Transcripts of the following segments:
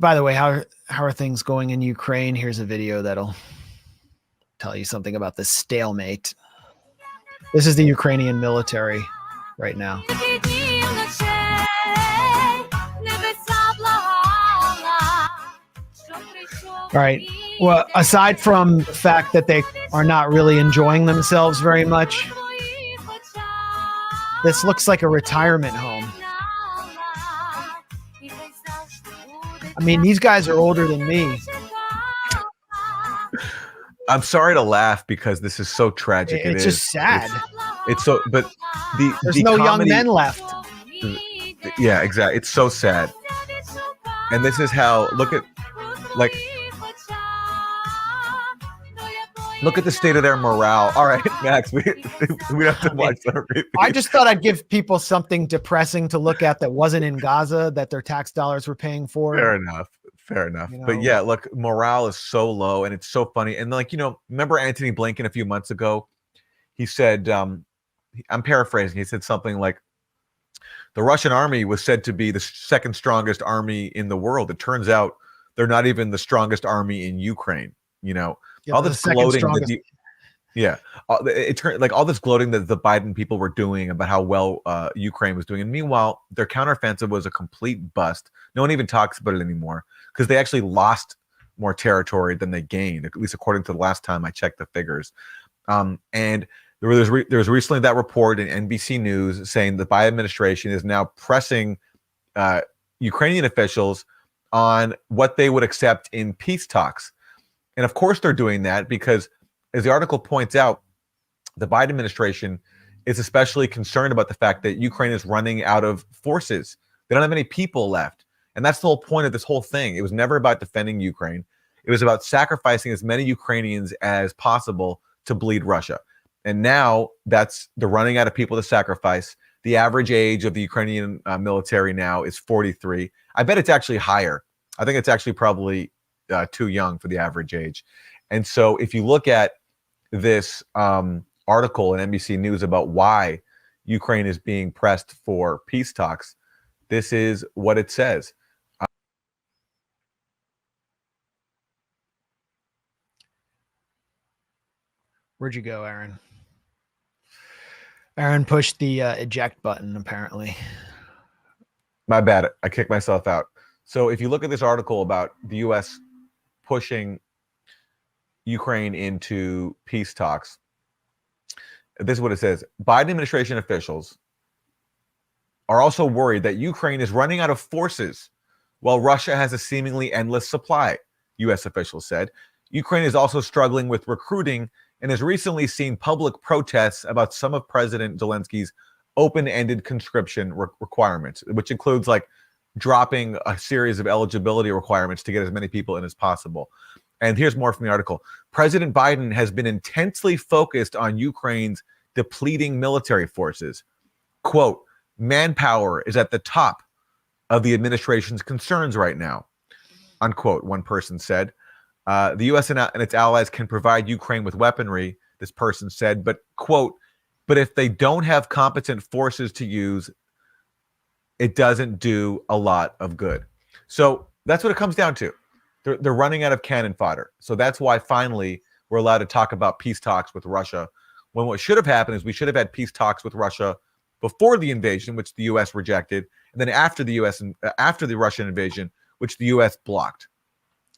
by the way, how are things going in Ukraine? Here's a video that'll tell you something about this stalemate. This is the Ukrainian military right now. All right. Well, aside from the fact that they are not really enjoying themselves very much, this looks like a retirement home. I mean, these guys are older than me. I'm sorry to laugh because this is so tragic. It's just sad. It's so, but there's no young men left. Yeah, exactly. It's so sad. And this is how, look at the state of their morale. All right, Max, we have to watch that. I just thought I'd give people something depressing to look at that wasn't in Gaza, that their tax dollars were paying for. Fair enough. You know, but yeah, look, morale is so low, and it's so funny. And like, remember Anthony Blinken a few months ago? He said, I'm paraphrasing. He said something like, the Russian army was said to be the second strongest army in the world. It turns out they're not even the strongest army in Ukraine. All this gloating it turned like all this gloating that the Biden people were doing about how well Ukraine was doing, and meanwhile their counteroffensive was a complete bust. No one even talks about it anymore because they actually lost more territory than they gained, at least according to the last time I checked the figures. And there was recently that report in NBC News saying the Biden administration is now pressing Ukrainian officials on what they would accept in peace talks. And of course they're doing that because, as the article points out, the Biden administration is especially concerned about the fact that Ukraine is running out of forces. They don't have any people left. And that's the whole point of this whole thing. It was never about defending Ukraine. It was about sacrificing as many Ukrainians as possible to bleed Russia. And now they're running out of people to sacrifice. The average age of the Ukrainian military now is 43. I bet it's actually higher. I think it's actually probably too young for the average age. And so if you look at this article in NBC News about why Ukraine is being pressed for peace talks, this is what it says. Where'd you go, Aaron? Aaron pushed the eject button, apparently. My bad. I kicked myself out. So if you look at this article about the U.S. pushing Ukraine into peace talks, this is what it says. Biden administration officials are also worried that Ukraine is running out of forces while Russia has a seemingly endless supply, U.S. officials said. Ukraine is also struggling with recruiting and has recently seen public protests about some of President Zelensky's open-ended conscription requirements, which includes like dropping a series of eligibility requirements to get as many people in as possible. And here's more from the article. President Biden has been intensely focused on Ukraine's depleting military forces. Quote, manpower is at the top of the administration's concerns right now, unquote, one person said. The U.S. and its allies can provide Ukraine with weaponry, this person said, but, quote, but if they don't have competent forces to use, it doesn't do a lot of good. So that's what it comes down to. They're running out of cannon fodder. So that's why finally we're allowed to talk about peace talks with Russia, when what should have happened is we should have had peace talks with Russia before the invasion, which the U.S. rejected, and then after the Russian invasion, which the U.S. blocked.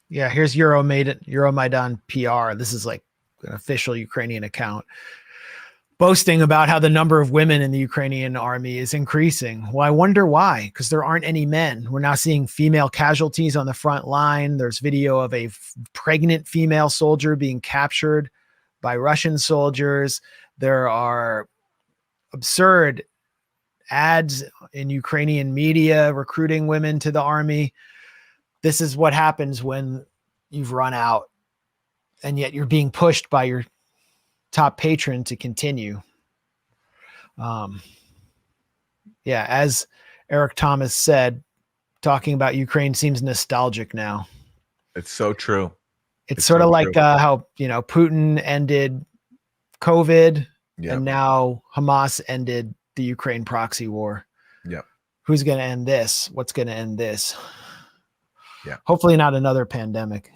Yeah, here's Euromaidan PR. This is like an official Ukrainian account boasting about how the number of women in the Ukrainian army is increasing. Well, I wonder why, because there aren't any men. We're now seeing female casualties on the front line. There's video of a pregnant female soldier being captured by Russian soldiers. There are absurd ads in Ukrainian media recruiting women to the army. This is what happens when you've run out and yet you're being pushed by your top patron to continue. Yeah, as Eric Thomas said, talking about Ukraine seems nostalgic now. It's so true. It's sort of like how, Putin ended COVID, and now Hamas ended the Ukraine proxy war. Yeah. Who's going to end this? What's going to end this? Yeah. Hopefully not another pandemic.